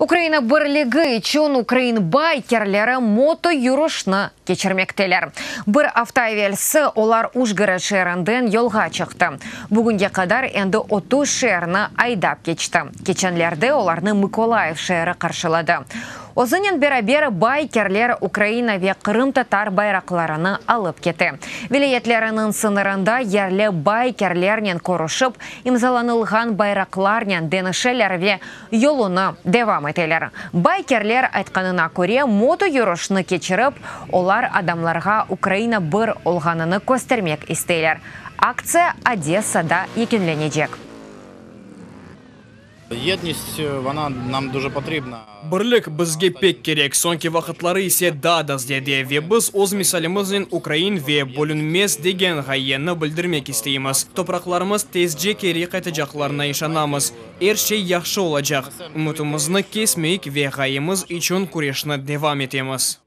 Украина бірлігі үшін Украин байкерлері мото юрышны кечірмектелер. Бір автовелсі олар Ужгород шерінден елға чықты. Бүгінге қадар енді 30 шеріні айдап кечті. Кеченлерді оларны Миколаев шері қаршылады. Озынен бері байкерлер Украина ве Қырым татар байрақларыны алып кетті. Вилеетлерінің сынырында ерлі байкерлернен корышып, имзаланылған байрақларнен денішелер ве yolunu devam eteler. Байкерлер айтқанына көре мото юрышны кечіріп, олар адамларға Украина бір олғаныны көстермек істейлер. Акция Одессада екенленежек. Єдність, вона нам дуже потрібна. Бірлік бізге пек керек. Сонки вақытлары исе дадыз деді. Ве біз оз мисаліміздің Украин ве бөлінмес деген ғайенні білдірмек істейміз. Топрақларымыз тезже кері қайтыжақларына ишанамыз. Әршей яқшы олажақ. Үмітімізні кесмейік ве ғайымыз үшін күрешіні девам етеміз.